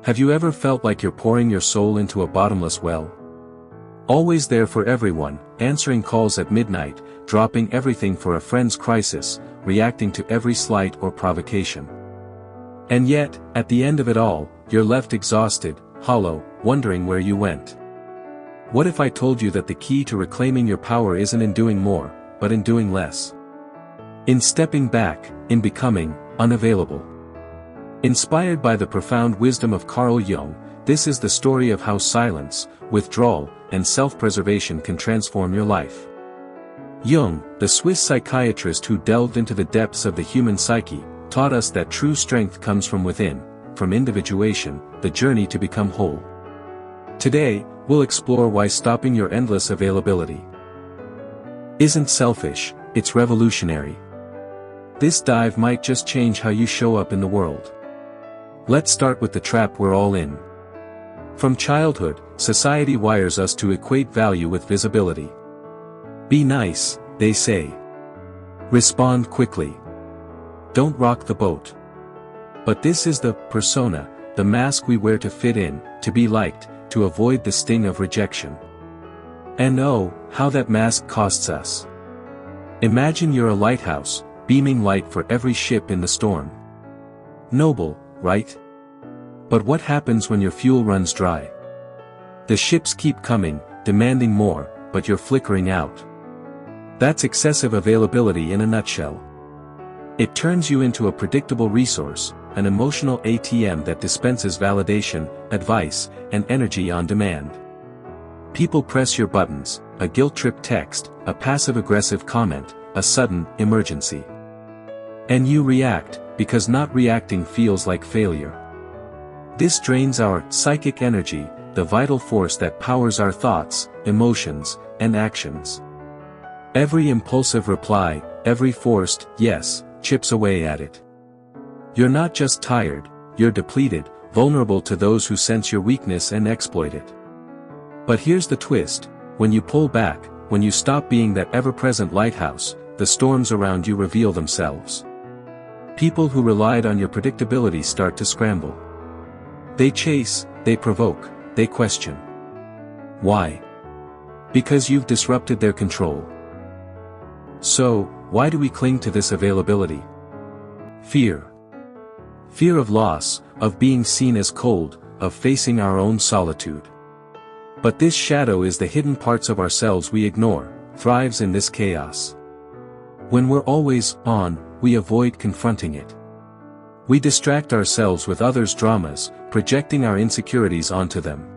Have you ever felt like you're pouring your soul into a bottomless well? Always there for everyone, answering calls at midnight, dropping everything for a friend's crisis, reacting to every slight or provocation. And yet, at the end of it all, you're left exhausted, hollow, wondering where you went. What if I told you that the key to reclaiming your power isn't in doing more, but in doing less? In stepping back, in becoming unavailable. Inspired by the profound wisdom of Carl Jung, this is the story of how silence, withdrawal, and self-preservation can transform your life. Jung, the Swiss psychiatrist who delved into the depths of the human psyche, taught us that true strength comes from within, from individuation, the journey to become whole. Today, we'll explore why stopping your endless availability isn't selfish, it's revolutionary. This dive might just change how you show up in the world. Let's start with the trap we're all in. From childhood, society wires us to equate value with visibility. Be nice, they say. Respond quickly. Don't rock the boat. But this is the persona, the mask we wear to fit in, to be liked, to avoid the sting of rejection. And oh, how that mask costs us. Imagine you're a lighthouse, beaming light for every ship in the storm. Noble, right? But what happens when your fuel runs dry? The ships keep coming, demanding more, but you're flickering out. That's excessive availability in a nutshell. It turns you into a predictable resource, an emotional ATM that dispenses validation, advice, and energy on demand. People press your buttons, a guilt-trip text, a passive-aggressive comment, a sudden emergency. And you react, because not reacting feels like failure. This drains our psychic energy, the vital force that powers our thoughts, emotions, and actions. Every impulsive reply, every forced yes, chips away at it. You're not just tired, you're depleted, vulnerable to those who sense your weakness and exploit it. But here's the twist: when you pull back, when you stop being that ever-present lighthouse, the storms around you reveal themselves. People who relied on your predictability start to scramble. They chase, they provoke, they question. Why? Because you've disrupted their control. So, why do we cling to this availability? Fear. Fear of loss, of being seen as cold, of facing our own solitude. But this shadow is the hidden parts of ourselves we ignore, thrives in this chaos. When we're always on, we avoid confronting it. We distract ourselves with others' dramas, projecting our insecurities onto them.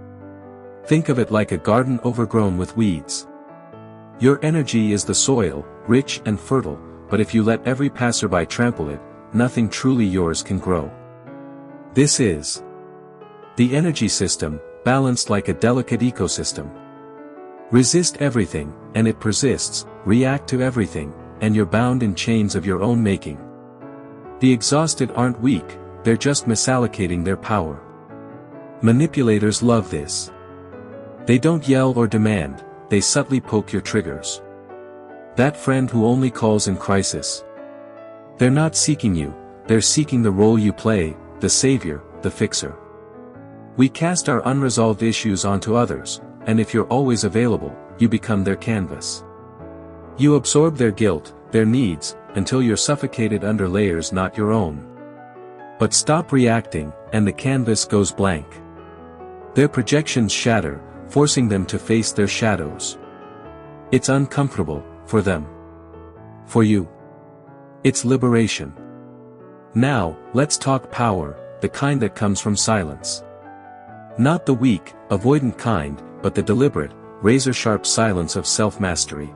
Think of it like a garden overgrown with weeds. Your energy is the soil, rich and fertile, but if you let every passerby trample it, nothing truly yours can grow. This is the energy system, balanced like a delicate ecosystem. Resist everything, and it persists, react to everything, and you're bound in chains of your own making. The exhausted aren't weak, they're just misallocating their power. Manipulators love this. They don't yell or demand, they subtly poke your triggers. That friend who only calls in crisis. They're not seeking you, they're seeking the role you play, the savior, the fixer. We cast our unresolved issues onto others, and if you're always available, you become their canvas. You absorb their guilt, their needs, until you're suffocated under layers not your own. But stop reacting, and the canvas goes blank. Their projections shatter, forcing them to face their shadows. It's uncomfortable, for them. For you. It's liberation. Now, let's talk power, the kind that comes from silence. Not the weak, avoidant kind, but the deliberate, razor-sharp silence of self-mastery.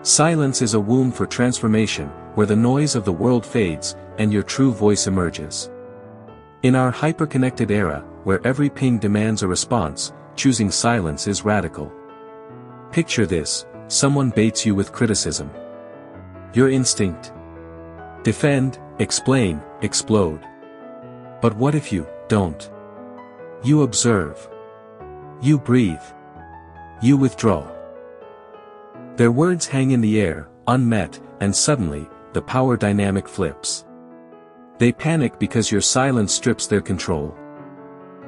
Silence is a womb for transformation, where the noise of the world fades, and your true voice emerges. In our hyper-connected era, where every ping demands a response, choosing silence is radical. Picture this: someone baits you with criticism. Your instinct: defend, explain, explode. But what if you don't? You observe. You breathe. You withdraw. Their words hang in the air, unmet, and suddenly, the power dynamic flips. They panic because your silence strips their control.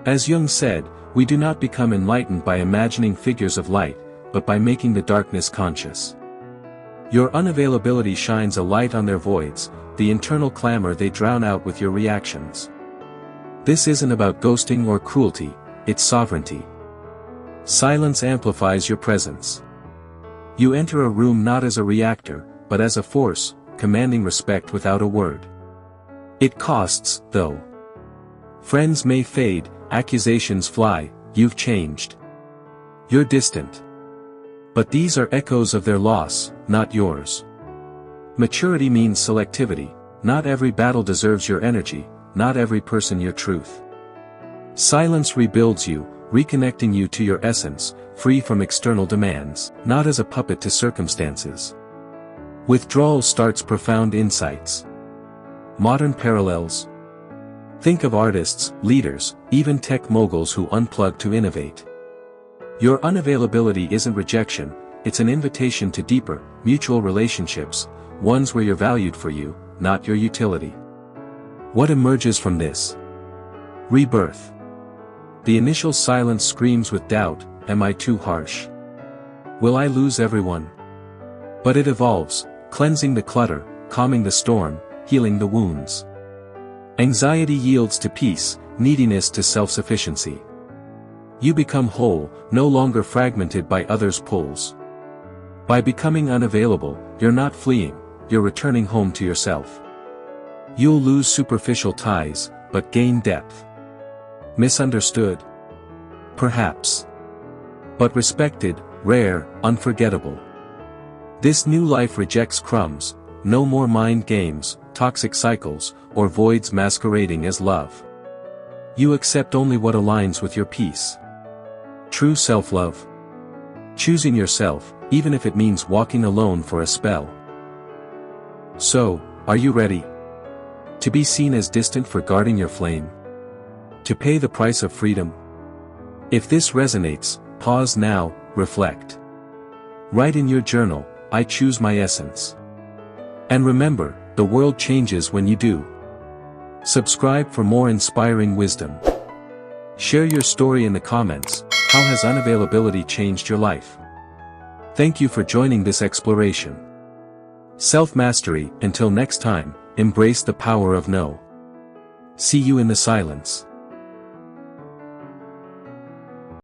As Jung said, we do not become enlightened by imagining figures of light, but by making the darkness conscious. Your unavailability shines a light on their voids, the internal clamor they drown out with your reactions. This isn't about ghosting or cruelty, it's sovereignty. Silence amplifies your presence. You enter a room not as a reactor, but as a force, commanding respect without a word. It costs, though. Friends may fade, accusations fly, you've changed. You're distant. But these are echoes of their loss, not yours. Maturity means selectivity. Not every battle deserves your energy, not every person your truth. Silence rebuilds you, reconnecting you to your essence, free from external demands, not as a puppet to circumstances. Withdrawal starts profound insights. Modern parallels. Think of artists, leaders, even tech moguls who unplug to innovate. Your unavailability isn't rejection, it's an invitation to deeper, mutual relationships, ones where you're valued for you, not your utility. What emerges from this? Rebirth. The initial silence screams with doubt, am I too harsh? Will I lose everyone? But it evolves, cleansing the clutter, calming the storm, healing the wounds. Anxiety yields to peace, neediness to self-sufficiency. You become whole, no longer fragmented by others' pulls. By becoming unavailable, you're not fleeing, you're returning home to yourself. You'll lose superficial ties, but gain depth. Misunderstood? Perhaps. But respected, rare, unforgettable. This new life rejects crumbs, no more mind games, toxic cycles, or voids masquerading as love. You accept only what aligns with your peace. True self-love. Choosing yourself, even if it means walking alone for a spell. So, are you ready? To be seen as distant for guarding your flame? To pay the price of freedom? If this resonates, pause now, reflect. Write in your journal, I choose my essence. And remember, the world changes when you do. Subscribe for more inspiring wisdom. Share your story in the comments. How has unavailability changed your life? Thank you for joining this exploration. Self-mastery, until next time, embrace the power of no. See you in the silence.